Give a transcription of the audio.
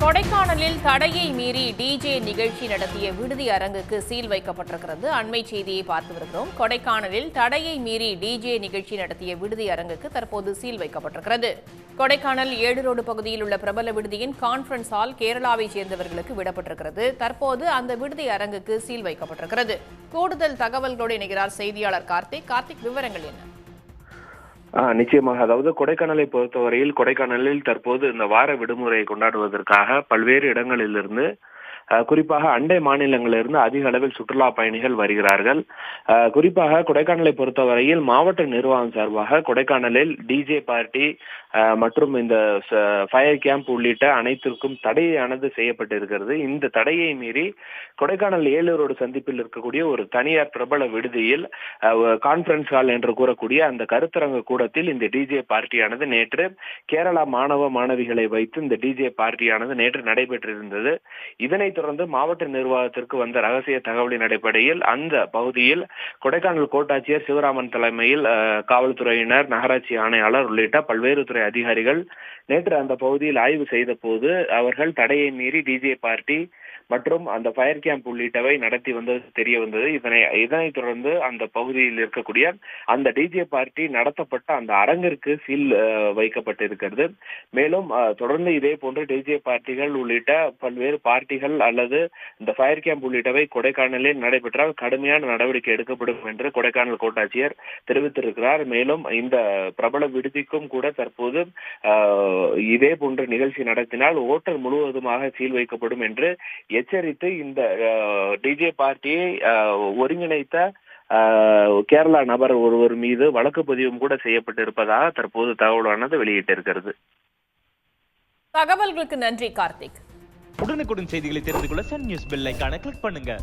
கொடைக்கானலில் தடையை மீறி டிஜே நிகழ்ச்சி நடத்திய விடுதி அரங்குக்கு சீல் வைக்கப்பட்டிருக்கிறது. அண்மை செய்தியை பார்த்து வருகிறோம். கொடைக்கானலில் தடையை மீறி டிஜே நிகழ்ச்சி நடத்திய விடுதி அரங்குக்கு தற்போது சீல் வைக்கப்பட்டிருக்கிறது. கொடைக்கானல் 7 ரோடு பகுதியில் உள்ள பிரபல விடுதியின் கான்பரன்ஸ் ஹால் கேரளாவைச் சேர்ந்தவர்களுக்கு விடப்பட்டிருக்கிறது. தற்போது அந்த விடுதி அரங்குக்கு சீல் வைக்கப்பட்டிருக்கிறது. கூடுதல் தகவல்களோடு இணைகிறார் செய்தியாளர் கார்த்திக். விவரங்கள் என்ன? நிச்சயமாக. அதாவது கொடைக்கானலை பொறுத்தவரையில் கொடைக்கானலில் தற்போது இந்த வார விடுமுறையை கொண்டாடுவதற்காக பல்வேறு இடங்களிலிருந்து குறிப்பாக அண்டை மாநிலங்களிலிருந்து அதிக அளவில் சுற்றுலா பயணிகள் வருகிறார்கள். குறிப்பாக கொடைக்கானலை பொறுத்தவரையில் மாவட்ட நிர்வாகம் சார்பாக கொடைக்கானலில் டிஜே பார்ட்டி மற்றும் இந்த ஃபயர் கேம்ப் உள்ளிட்ட அனைத்திற்கும் தடையானது செய்யப்பட்டிருக்கிறது. இந்த தடையை மீறி கொடைக்கானல் 7 ரோடு சந்திப்பில் இருக்கக்கூடிய ஒரு தனியார் பிரபல விடுதியில் கான்பரன்ஸ் ஹால் என்று கூறக்கூடிய அந்த கருத்தரங்க கூடத்தில் இந்த டிஜே பார்ட்டியானது நேற்று கேரளா மாணவ மாணவிகளை வைத்து இந்த டிஜே பார்ட்டியானது நேற்று நடைபெற்றிருந்தது. இதனைத் தொடர்ந்து மாவட்ட நிர்வாகத்திற்கு வந்த ரகசிய தகவலின் அடிப்படையில் அந்த பகுதியில் கொடைக்கானல் கோட்டாட்சியர் சிவராமன் தலைமையில் காவல்துறையினர், நகராட்சி ஆணையாளர் உள்ளிட்ட பல்வேறு துறை அதிகாரிகள் நேற்று அந்த பகுதியில் ஆய்வு செய்த போது அவர்கள் தடையை மீறி டிஜே பார்ட்டி மற்றும் அந்த ஃபயர் கேம்ப் உள்ளிட்டவை நடத்தி வந்தது தெரிய வந்தது. இதனைத் தொடர்ந்து அந்த பகுதியில் இருக்கக்கூடிய அந்த டிஜே பார்ட்டி நடத்தப்பட்ட அந்த அரங்கிற்கு சீல் வைக்கப்பட்டிருக்கிறது. மேலும் தொடர்ந்து இதே போன்று டிஜே பார்ட்டிகள் உள்ளிட்ட பல்வேறு பார்ட்டிகள் அல்லது இந்த ஃபயர் கேம்ப் உள்ளிட்டவை கொடைக்கானலில் நடைபெற்றால் கடுமையான நடவடிக்கை எடுக்கப்படும் என்று கொடைக்கானல் கோட்டாட்சியர் தெரிவித்திருக்கிறார். மேலும் இந்த பிரபல விடுதிக்கும் கூட தற்போது இதே போன்ற நிகழ்ச்சி நடத்தினால் ஓட்டல் முழுவதுமாக சீல் வைக்கப்படும் என்று எச்சரித்து இந்த டிஜே பார்ட்டியை ஒருங்கிணைத்த கேரளா நபர் ஒருவர் மீது வழக்கு பதிவும் கூட செய்யப்பட்டிருப்பதாக தற்போது தகவலானது வெளியிட்டிருக்கிறது. தகவல்களுக்கு நன்றி கார்த்திக். உடனுக்குடன் செய்திகளை தெரிந்து கொள்ள சன் நியூஸ் பெல் ஐகானை கிளிக் பண்ணுங்க.